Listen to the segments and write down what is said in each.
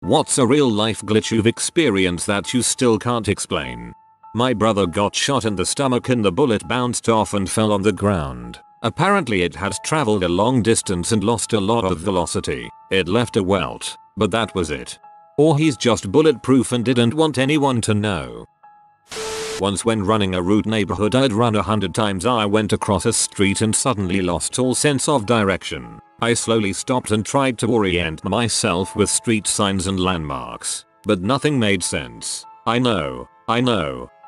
What's a real life glitch you've experienced that you still can't explain? My brother got shot in the stomach and the bullet bounced off and fell on the ground. Apparently it had traveled a long distance and lost a lot of velocity. It left a welt, but that was it. Or he's just bulletproof and didn't want anyone to know. Once when running a route neighborhood I'd run 100 times, I went across a street and suddenly lost all sense of direction. I slowly stopped and tried to orient myself with street signs and landmarks, but nothing made sense. I know,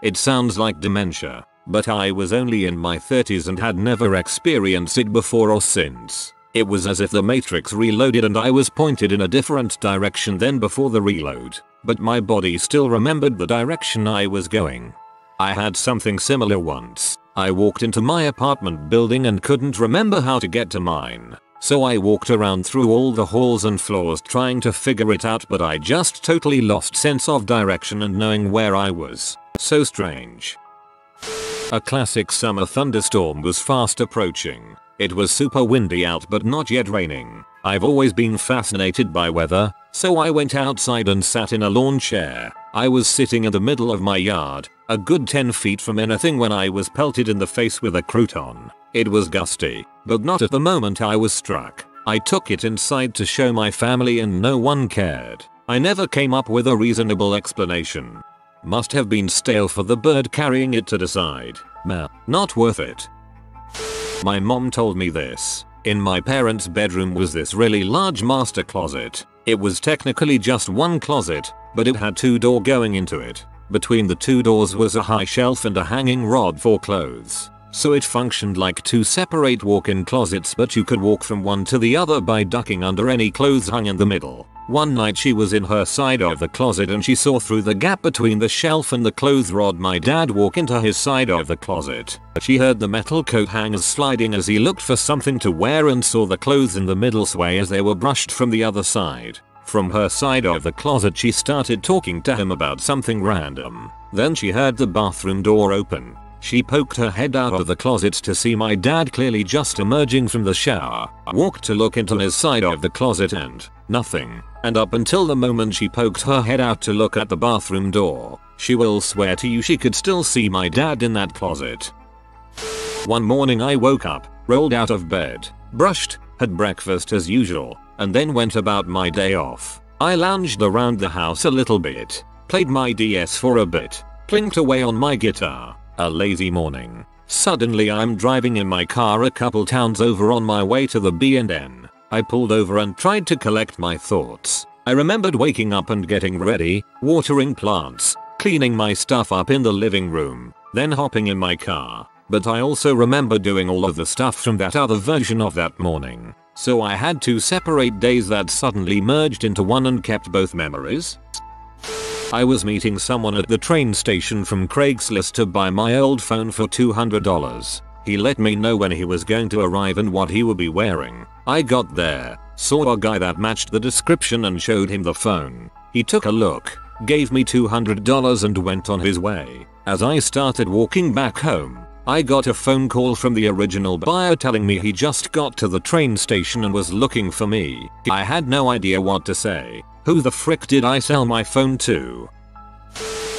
it sounds like dementia, but I was only in my 30s and had never experienced it before or since. It was as if the Matrix reloaded and I was pointed in a different direction than before the reload, but my body still remembered the direction I was going. I had something similar once. I walked into my apartment building and couldn't remember how to get to mine. So I walked around through all the halls and floors trying to figure it out, but I just totally lost sense of direction and knowing where I was. So strange. A classic summer thunderstorm was fast approaching. It was super windy out but not yet raining. I've always been fascinated by weather, so I went outside and sat in a lawn chair. I was sitting in the middle of my yard, a good 10 feet from anything, when I was pelted in the face with a crouton. It was gusty, but not at the moment I was struck. I took it inside to show my family and no one cared. I never came up with a reasonable explanation. Must have been stale for the bird carrying it to decide. Meh, not worth it. My mom told me this. In my parents' bedroom was this really large master closet. It was technically just one closet, but it had 2 doors going into it. Between the 2 doors was a high shelf and a hanging rod for clothes. So it functioned like 2 separate walk-in closets, but you could walk from one to the other by ducking under any clothes hung in the middle. One night she was in her side of the closet and she saw through the gap between the shelf and the clothes rod my dad walk into his side of the closet. She heard the metal coat hangers sliding as he looked for something to wear and saw the clothes in the middle sway as they were brushed from the other side. From her side of the closet she started talking to him about something random. Then she heard the bathroom door open. She poked her head out of the closet to see my dad clearly just emerging from the shower. Walked to look into his side of the closet and nothing. And up until the moment she poked her head out to look at the bathroom door, she will swear to you she could still see my dad in that closet. One morning I woke up, rolled out of bed, brushed, had breakfast as usual, and then went about my day off. I lounged around the house a little bit, played my DS for a bit, plinked away on my guitar. A lazy morning. Suddenly I'm driving in my car a couple towns over on my way to the B&N. I pulled over and tried to collect my thoughts. I remembered waking up and getting ready, watering plants, cleaning my stuff up in the living room, then hopping in my car. But I also remember doing all of the stuff from that other version of that morning. So I had 2 separate days that suddenly merged into one and kept both memories. I was meeting someone at the train station from Craigslist to buy my old phone for $200. He let me know when he was going to arrive and what he would be wearing. I got there, saw a guy that matched the description and showed him the phone. He took a look, gave me $200 and went on his way. As I started walking back home, I got a phone call from the original buyer telling me he just got to the train station and was looking for me. I had no idea what to say. Who the frick did I sell my phone to?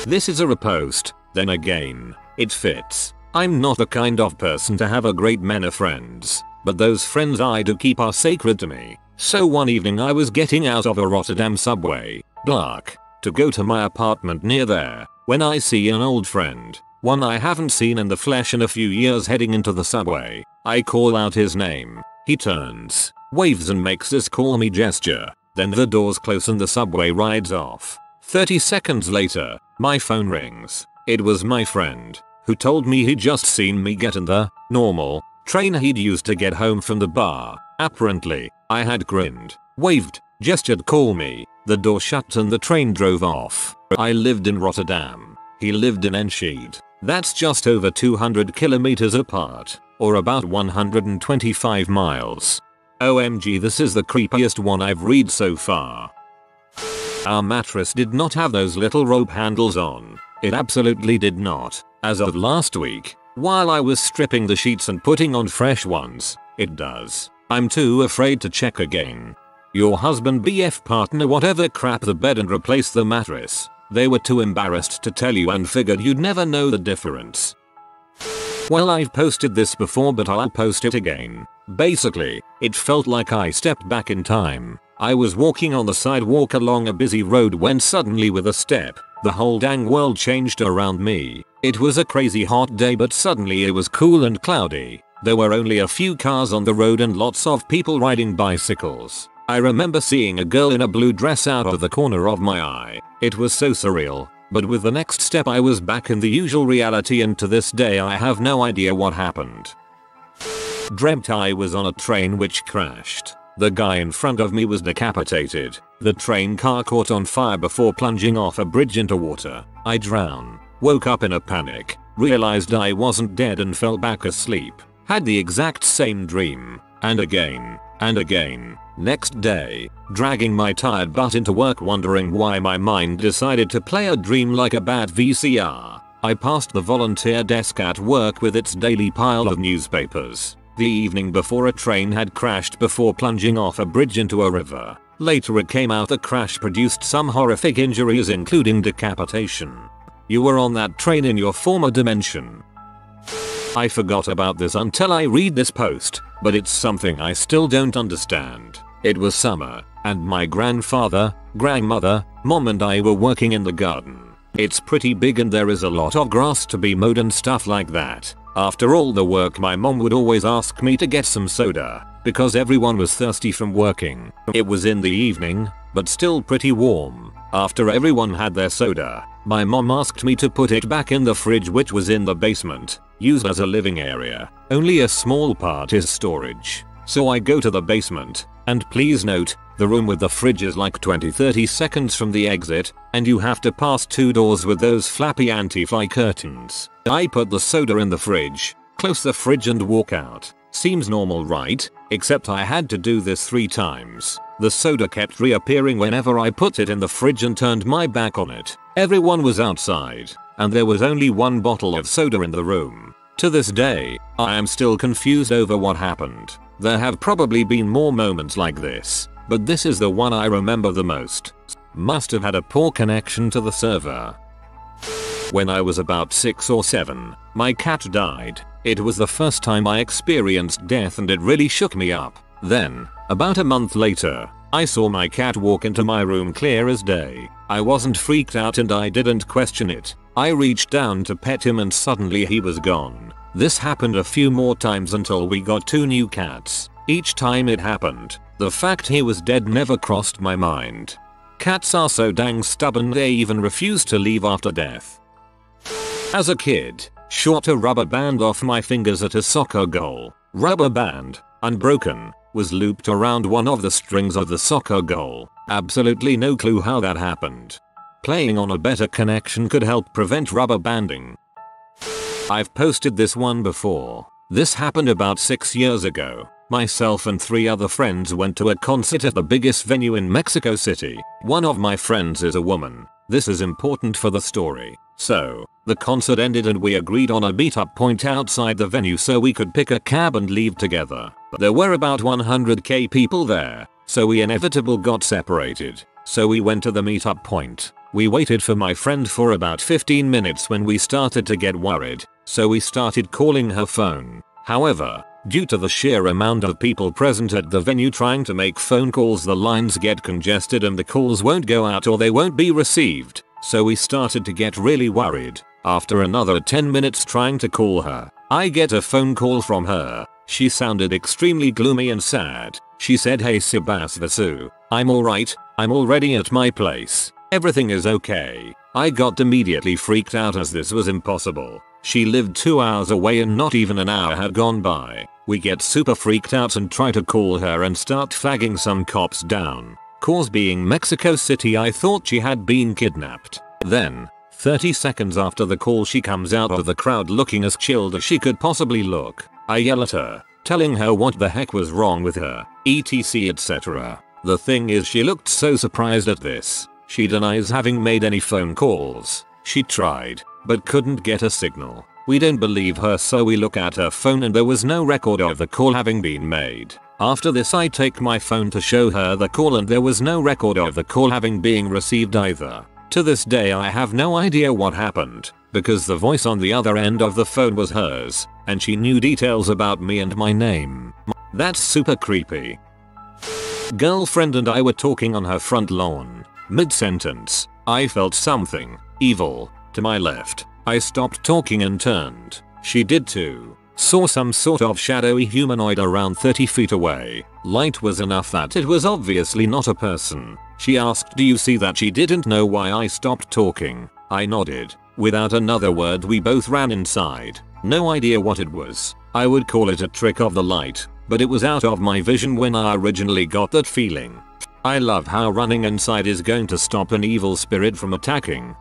This is a repost, then again, it fits. I'm not the kind of person to have a great many friends, but those friends I do keep are sacred to me. So one evening I was getting out of a Rotterdam subway, Black, to go to my apartment near there, when I see an old friend, one I haven't seen in the flesh in a few years, heading into the subway. I call out his name. He turns, waves and makes this call me gesture. Then the doors close and the subway rides off. 30 seconds later, my phone rings. It was my friend, who told me he'd just seen me get in the normal train he'd used to get home from the bar. Apparently, I had grinned, waved, gestured call me. The door shut and the train drove off. I lived in Rotterdam. He lived in Enschede. That's just over 200 kilometers apart, or about 125 miles. OMG, this is the creepiest one I've read so far. Our mattress did not have those little rope handles on. It absolutely did not. As of last week, while I was stripping the sheets and putting on fresh ones, it does. I'm too afraid to check again. your husband, BF, partner, whatever, crap the bed and replace the mattress. They were too embarrassed to tell you and figured you'd never know the difference. Well, I've posted this before but I'll post it again. Basically, it felt like I stepped back in time. I was walking on the sidewalk along a busy road when suddenly with a step, the whole dang world changed around me. It was a crazy hot day but suddenly it was cool and cloudy. There were only a few cars on the road and lots of people riding bicycles. I remember seeing a girl in a blue dress out of the corner of my eye. It was so surreal. But with the next step I was back in the usual reality and to this day I have no idea what happened. Dreamt I was on a train which crashed. The guy in front of me was decapitated. The train car caught on fire before plunging off a bridge into water. I drowned. Woke up in a panic. Realized I wasn't dead and fell back asleep. Had the exact same dream. And again. And again. Next day, dragging my tired butt into work wondering why my mind decided to play a dream like a bad VCR. I passed the volunteer desk at work with its daily pile of newspapers. The evening before a train had crashed before plunging off a bridge into a river. Later it came out the crash produced some horrific injuries including decapitation. You were on that train in your former dimension. I forgot about this until I read this post, but it's something I still don't understand. It was summer, and my grandfather, grandmother, mom and I were working in the garden. It's pretty big and there is a lot of grass to be mowed and stuff like that. After all the work my mom would always ask me to get some soda, because everyone was thirsty from working. It was in the evening, but still pretty warm. After everyone had their soda, my mom asked me to put it back in the fridge which was in the basement, used as a living area. Only a small part is storage. So I go to the basement, and please note, the room with the fridge is like 20-30 seconds from the exit, and you have to pass 2 doors with those flappy anti-fly curtains. I put the soda in the fridge, close the fridge and walk out. Seems normal, right? Except I had to do this 3 times. The soda kept reappearing whenever I put it in the fridge and turned my back on it. Everyone was outside, and there was only 1 bottle of soda in the room. To this day, I am still confused over what happened. There have probably been more moments like this, but this is the one I remember the most. Must have had a poor connection to the server. When I was about 6 or 7, my cat died. It was the first time I experienced death and it really shook me up. Then, about a month later, I saw my cat walk into my room clear as day. I wasn't freaked out and I didn't question it. I reached down to pet him and suddenly he was gone. This happened a few more times until we got 2 new cats. Each time it happened, the fact he was dead never crossed my mind. Cats are so dang stubborn they even refuse to leave after death. As a kid, shot a rubber band off my fingers at a soccer goal. Rubber band, unbroken, was looped around one of the strings of the soccer goal. Absolutely no clue how that happened. Playing on a better connection could help prevent rubber banding. I've posted this one before. This happened about 6 years ago. Myself and 3 other friends went to a concert at the biggest venue in Mexico City. One of my friends is a woman. This is important for the story. So, the concert ended and we agreed on a meetup point outside the venue so we could pick a cab and leave together. There were about 100k people there, so we inevitably got separated. So we went to the meetup point. We waited for my friend for about 15 minutes when we started to get worried, so we started calling her phone. However, due to the sheer amount of people present at the venue trying to make phone calls, the lines get congested and the calls won't go out or they won't be received. So we started to get really worried. After another 10 minutes trying to call her, I get a phone call from her. She sounded extremely gloomy and sad. She said, "Hey Sebasvasu, I'm alright, I'm already at my place. Everything is okay." I got immediately freaked out as this was impossible. She lived 2 hours away and not even an hour had gone by. We get super freaked out and try to call her and start flagging some cops down. Cause being Mexico City, I thought she had been kidnapped. Then, 30 seconds after the call, she comes out of the crowd looking as chilled as she could possibly look. I yell at her, telling her what the heck was wrong with her, etc etc. The thing is, she looked so surprised at this. She denies having made any phone calls. She tried, but couldn't get a signal. We don't believe her, so we look at her phone and there was no record of the call having been made. After this I take my phone to show her the call and there was no record of the call having been received either. To this day I have no idea what happened, because the voice on the other end of the phone was hers, and she knew details about me and my name. That's super creepy. Girlfriend and I were talking on her front lawn. Mid-sentence, I felt something evil to my left. I stopped talking and turned. She did too. Saw some sort of shadowy humanoid around 30 feet away. Light was enough that it was obviously not a person. She asked, "Do you see that?" She didn't know why I stopped talking. I nodded. Without another word we both ran inside. No idea what it was. I would call it a trick of the light, but it was out of my vision when I originally got that feeling. I love how running inside is going to stop an evil spirit from attacking.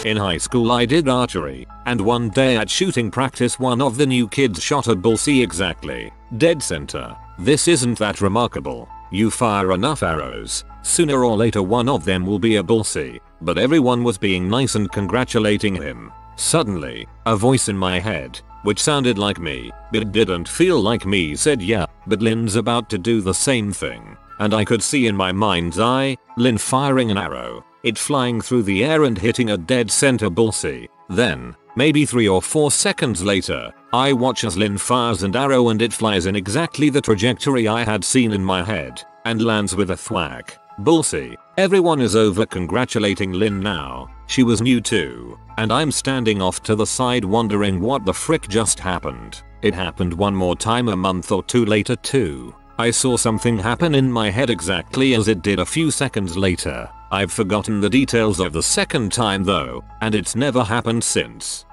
In high school I did archery, and one day at shooting practice one of the new kids shot a bullseye exactly dead center. This isn't that remarkable. You fire enough arrows, sooner or later one of them will be a bullseye, but everyone was being nice and congratulating him. Suddenly, a voice in my head, which sounded like me, but didn't feel like me, said, "Yeah, but Lynn's about to do the same thing." And I could see in my mind's eye, Lynn firing an arrow, it flying through the air and hitting a dead center bullseye. Then, maybe 3 or 4 seconds later, I watch as Lynn fires an arrow and it flies in exactly the trajectory I had seen in my head, and lands with a thwack. Bullseye. Everyone is over congratulating Lynn now. She was new too, and I'm standing off to the side wondering what the frick just happened. It happened one more time a month or 2 later too. I saw something happen in my head exactly as it did a few seconds later. I've forgotten the details of the second time though, and it's never happened since.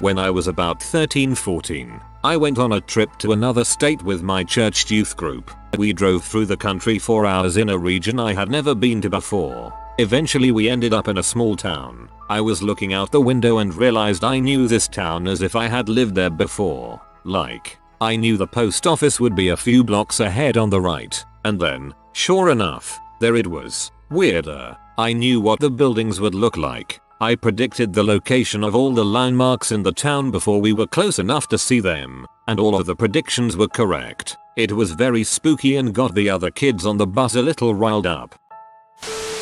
When I was about 13-14, I went on a trip to another state with my church youth group. We drove through the country for hours in a region I had never been to before. Eventually we ended up in a small town. I was looking out the window and realized I knew this town as if I had lived there before. Like, I knew the post office would be a few blocks ahead on the right, and then, sure enough, there it was. Weirder, I knew what the buildings would look like. I predicted the location of all the landmarks in the town before we were close enough to see them, and all of the predictions were correct. It was very spooky and got the other kids on the bus a little riled up.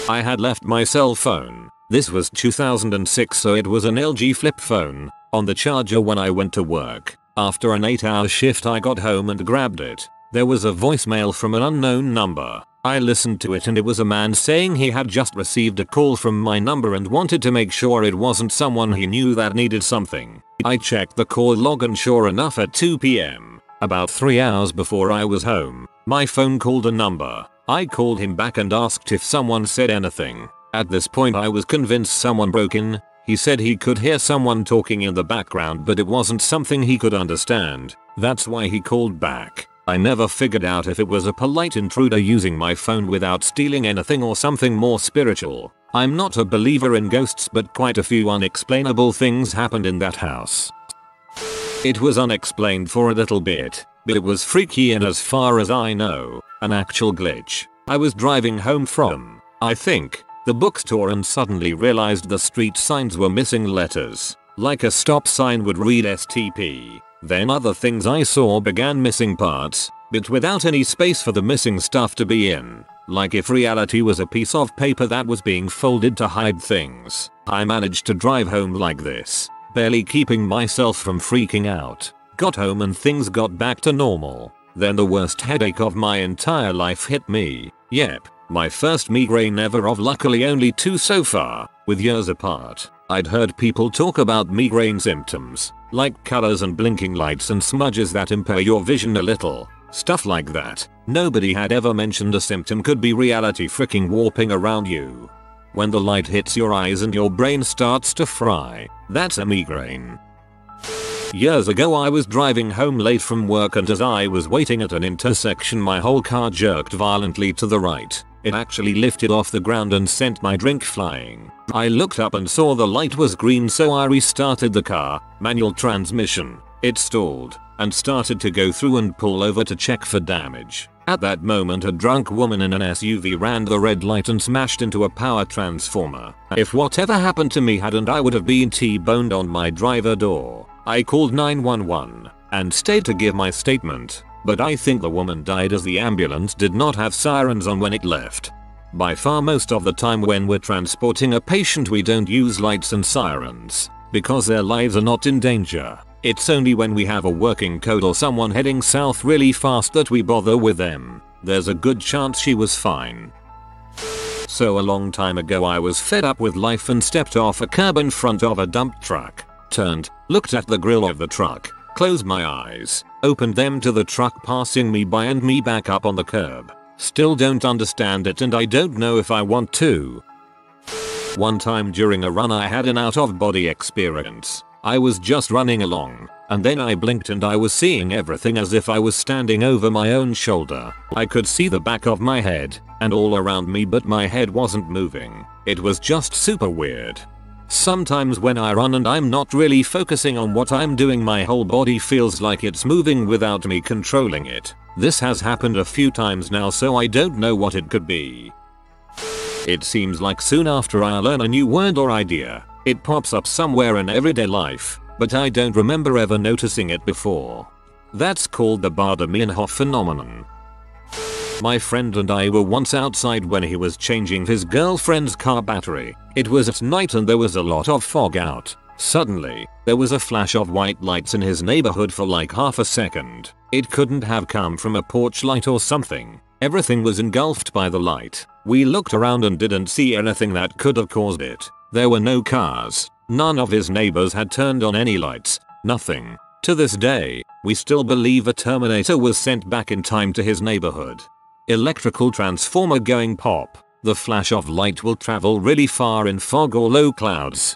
I had left my cell phone, this was 2006 so it was an LG flip phone, on the charger when I went to work. After an 8-hour shift I got home and grabbed it. There was a voicemail from an unknown number. I listened to it and it was a man saying he had just received a call from my number and wanted to make sure it wasn't someone he knew that needed something. I checked the call log and sure enough at 2 p.m., about 3 hours before I was home, my phone called a number. I called him back and asked if someone said anything. At this point I was convinced someone broke in. He said he could hear someone talking in the background but it wasn't something he could understand. That's why he called back. I never figured out if it was a polite intruder using my phone without stealing anything or something more spiritual. I'm not a believer in ghosts but quite a few unexplainable things happened in that house. It was unexplained for a little bit, but it was freaky and as far as I know, an actual glitch. I was driving home from, I think, the bookstore and suddenly realized the street signs were missing letters. Like a stop sign would read STP. Then other things I saw began missing parts, but without any space for the missing stuff to be in. Like if reality was a piece of paper that was being folded to hide things. I managed to drive home like this, barely keeping myself from freaking out. Got home and things got back to normal. Then the worst headache of my entire life hit me. Yep, my first migraine ever of luckily only 2 so far, with years apart. I'd heard people talk about migraine symptoms, like colors and blinking lights and smudges that impair your vision a little. Stuff like that. Nobody had ever mentioned a symptom could be reality freaking warping around you. When the light hits your eyes and your brain starts to fry, that's a migraine. Years ago I was driving home late from work and as I was waiting at an intersection my whole car jerked violently to the right. It actually lifted off the ground and sent my drink flying. I looked up and saw the light was green so I restarted the car, manual transmission. It stalled and started to go through and pull over to check for damage. At that moment a drunk woman in an SUV ran the red light and smashed into a power transformer. If whatever happened to me hadn't I would have been T-boned on my driver door. I called 911 and stayed to give my statement. but I think the woman died as the ambulance did not have sirens on when it left. By far most of the time when we're transporting a patient we don't use lights and sirens, because their lives are not in danger. It's only when we have a working code or someone heading south really fast that we bother with them. There's a good chance she was fine. So a long time ago I was fed up with life and stepped off a curb in front of a dump truck, turned, looked at the grill of the truck, closed my eyes, opened them to the truck passing me by and me back up on the curb. Still don't understand it and I don't know if I want to. One time during a run I had an out-of-body experience. I was just running along, and then I blinked and I was seeing everything as if I was standing over my own shoulder. I could see the back of my head, and all around me but my head wasn't moving. It was just super weird. Sometimes when I run and I'm not really focusing on what I'm doing my whole body feels like it's moving without me controlling it. This has happened a few times now so I don't know what it could be. It seems like soon after I learn a new word or idea, it pops up somewhere in everyday life, but I don't remember ever noticing it before. That's called the Baader-Meinhof phenomenon. My friend and I were once outside when he was changing his girlfriend's car battery. It was at night and there was a lot of fog out. Suddenly, there was a flash of white lights in his neighborhood for like half a second. It couldn't have come from a porch light or something. Everything was engulfed by the light. We looked around and didn't see anything that could have caused it. There were no cars. None of his neighbors had turned on any lights. Nothing. To this day, we still believe a Terminator was sent back in time to his neighborhood. Electrical transformer going pop. The flash of light will travel really far in fog or low clouds.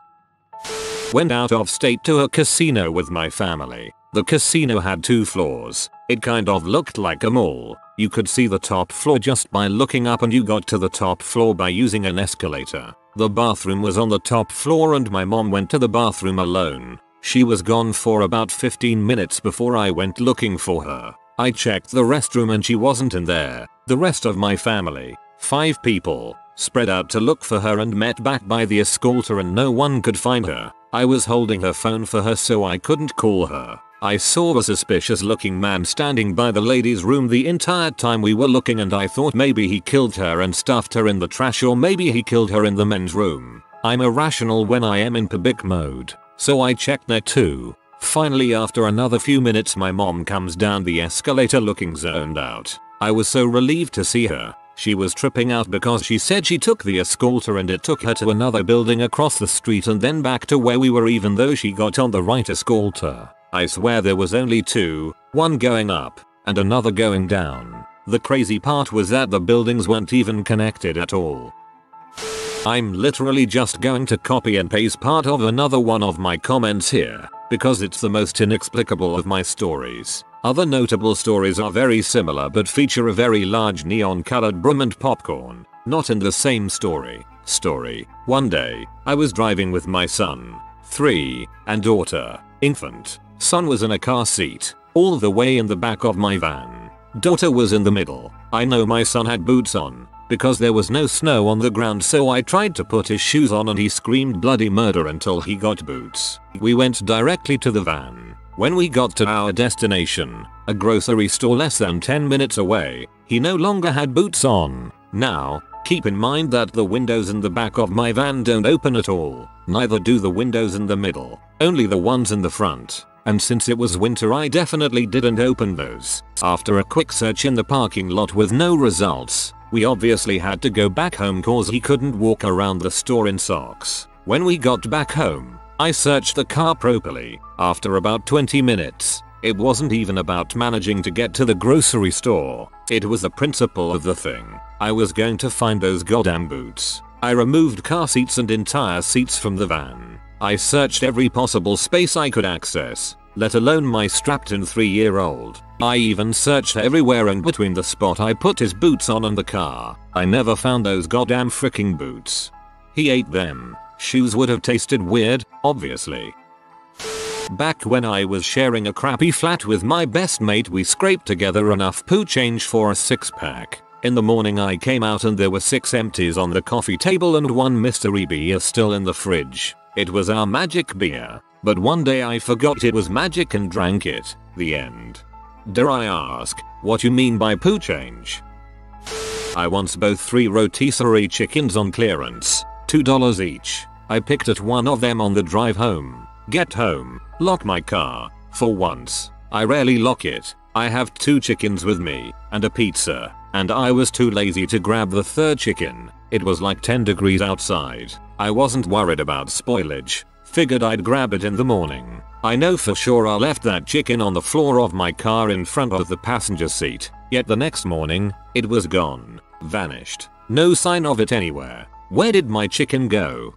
Went out of state to a casino with my family. The casino had 2 floors. It kind of looked like a mall. You could see the top floor just by looking up and you got to the top floor by using an escalator. The bathroom was on the top floor and my mom went to the bathroom alone. She was gone for about 15 minutes before I went looking for her. I checked the restroom and she wasn't in there. The rest of my family, 5 people, spread out to look for her and met back by the escalator and no one could find her. I was holding her phone for her so I couldn't call her. I saw a suspicious looking man standing by the ladies' room the entire time we were looking and I thought maybe he killed her and stuffed her in the trash or maybe he killed her in the men's room. I'm irrational when I am in panic mode, so I checked there too. Finally after another few minutes my mom comes down the escalator looking zoned out. I was so relieved to see her. She was tripping out because she said she took the escalator and it took her to another building across the street and then back to where we were even though she got on the right escalator. I swear there was only 2, one going up and another going down. The crazy part was that the buildings weren't even connected at all. I'm literally just going to copy and paste part of another one of my comments here, because it's the most inexplicable of my stories. Other notable stories are very similar but feature a very large neon colored broom and popcorn. Not in the same story. One day, I was driving with my son, 3, and daughter, infant. Son was in a car seat, all the way in the back of my van. Daughter was in the middle. I know my son had boots on, because there was no snow on the ground so I tried to put his shoes on and he screamed bloody murder until he got boots. We went directly to the van. When we got to our destination, a grocery store less than 10 minutes away, he no longer had boots on. Now, keep in mind that the windows in the back of my van don't open at all. Neither do the windows in the middle, only the ones in the front. And since it was winter I definitely didn't open those. After a quick search in the parking lot with no results, we obviously had to go back home cause he couldn't walk around the store in socks. When we got back home, I searched the car properly. After about 20 minutes, it wasn't even about managing to get to the grocery store. It was the principle of the thing. I was going to find those goddamn boots. I removed car seats and entire seats from the van. I searched every possible space I could access, let alone my strapped-in 3-year-old. I even searched everywhere in between the spot I put his boots on and the car. I never found those goddamn freaking boots. He ate them. Shoes would have tasted weird, obviously. Back when I was sharing a crappy flat with my best mate we scraped together enough poo change for a 6-pack. In the morning I came out and there were 6 empties on the coffee table and 1 mystery beer still in the fridge. It was our magic beer, but one day I forgot it was magic and drank it. The end. Dare I ask, what you mean by poo change? I once bought 3 rotisserie chickens on clearance, $2 each. I picked at one of them on the drive home. Get home, lock my car. For once, I rarely lock it. I have 2 chickens with me, and a pizza, and I was too lazy to grab the 3rd chicken. It was like 10 degrees outside. I wasn't worried about spoilage. Figured I'd grab it in the morning. I know for sure I left that chicken on the floor of my car in front of the passenger seat, yet the next morning, it was gone. Vanished. No sign of it anywhere. Where did my chicken go?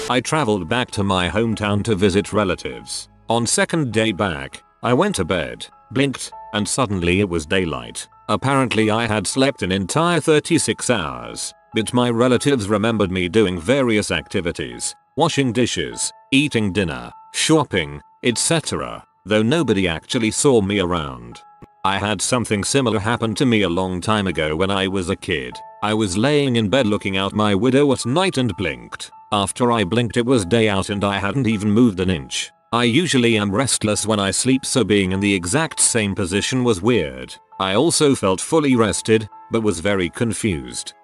I traveled back to my hometown to visit relatives. On second day back, I went to bed, blinked, and suddenly it was daylight. Apparently I had slept an entire 36 hours, but my relatives remembered me doing various activities, washing dishes, eating dinner, shopping, etc., though nobody actually saw me around. I had something similar happen to me a long time ago when I was a kid. I was laying in bed looking out my window at night and blinked. After I blinked it was day out and I hadn't even moved an inch. I usually am restless when I sleep, so being in the exact same position was weird. I also felt fully rested, but was very confused.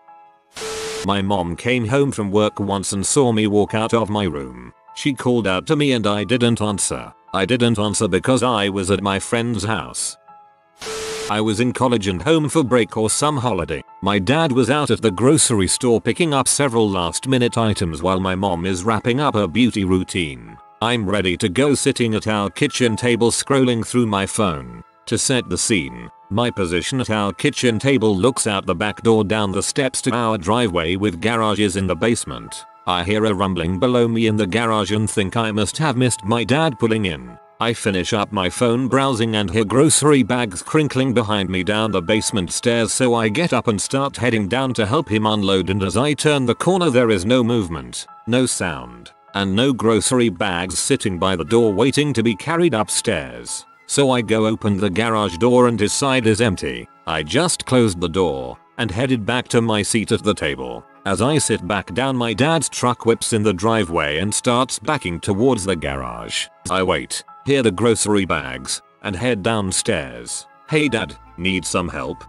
My mom came home from work once and saw me walk out of my room. She called out to me and I didn't answer. I didn't answer because I was at my friend's house. I was in college and home for break or some holiday. My dad was out at the grocery store picking up several last-minute items while my mom is wrapping up her beauty routine. I'm ready to go, sitting at our kitchen table scrolling through my phone. To set the scene, my position at our kitchen table looks out the back door down the steps to our driveway with garages in the basement. I hear a rumbling below me in the garage and think I must have missed my dad pulling in. I finish up my phone browsing and hear grocery bags crinkling behind me down the basement stairs, so I get up and start heading down to help him unload, and as I turn the corner there is no movement, no sound, and no grocery bags sitting by the door waiting to be carried upstairs. So I go open the garage door and his side is empty. I just closed the door and headed back to my seat at the table. As I sit back down, my dad's truck whips in the driveway and starts backing towards the garage. I wait, hear the grocery bags, and head downstairs. Hey dad, need some help?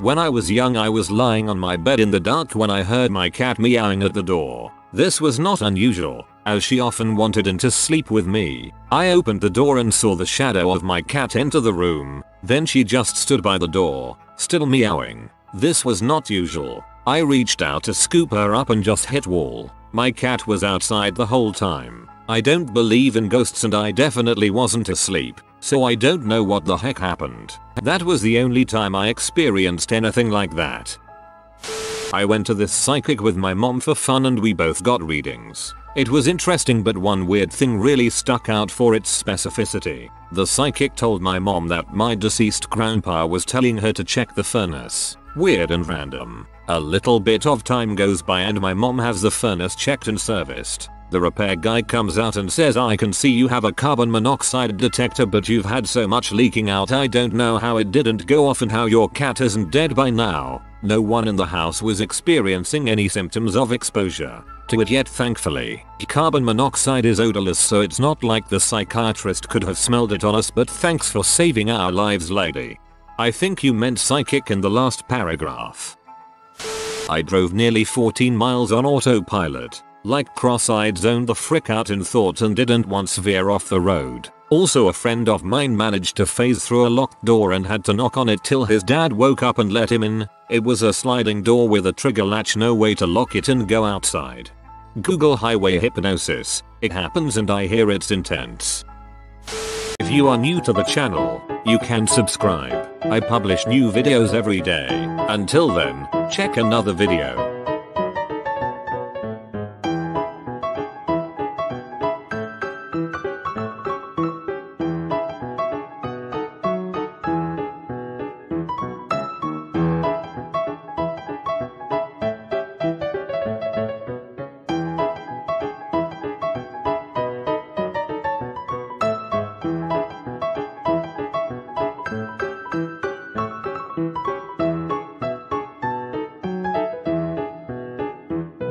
When I was young I was lying on my bed in the dark when I heard my cat meowing at the door. This was not unusual, as she often wanted in to sleep with me. I opened the door and saw the shadow of my cat enter the room, then she just stood by the door, still meowing. This was not usual. I reached out to scoop her up and just hit wall. My cat was outside the whole time. I don't believe in ghosts and I definitely wasn't asleep, so I don't know what the heck happened. That was the only time I experienced anything like that. I went to this psychic with my mom for fun and we both got readings. It was interesting, but one weird thing really stuck out for its specificity. The psychic told my mom that my deceased grandpa was telling her to check the furnace. Weird and random. A little bit of time goes by and my mom has the furnace checked and serviced. The repair guy comes out and says, I can see you have a carbon monoxide detector, but you've had so much leaking out I don't know how it didn't go off and how your cat isn't dead by now. No one in the house was experiencing any symptoms of exposure to it yet, thankfully. Carbon monoxide is odorless, so it's not like the psychiatrist could have smelled it on us, but thanks for saving our lives, lady. I think you meant psychic in the last paragraph. I drove nearly 14 miles on autopilot. Like cross-eyed, zoned the frick out in thought and didn't once veer off the road. Also, a friend of mine managed to phase through a locked door and had to knock on it till his dad woke up and let him in. It was a sliding door with a trigger latch, no way to lock it and go outside. Google highway hypnosis. It happens and I hear it's intense. If you are new to the channel, you can subscribe. I publish new videos every day. Until then, check another video.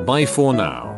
Bye for now.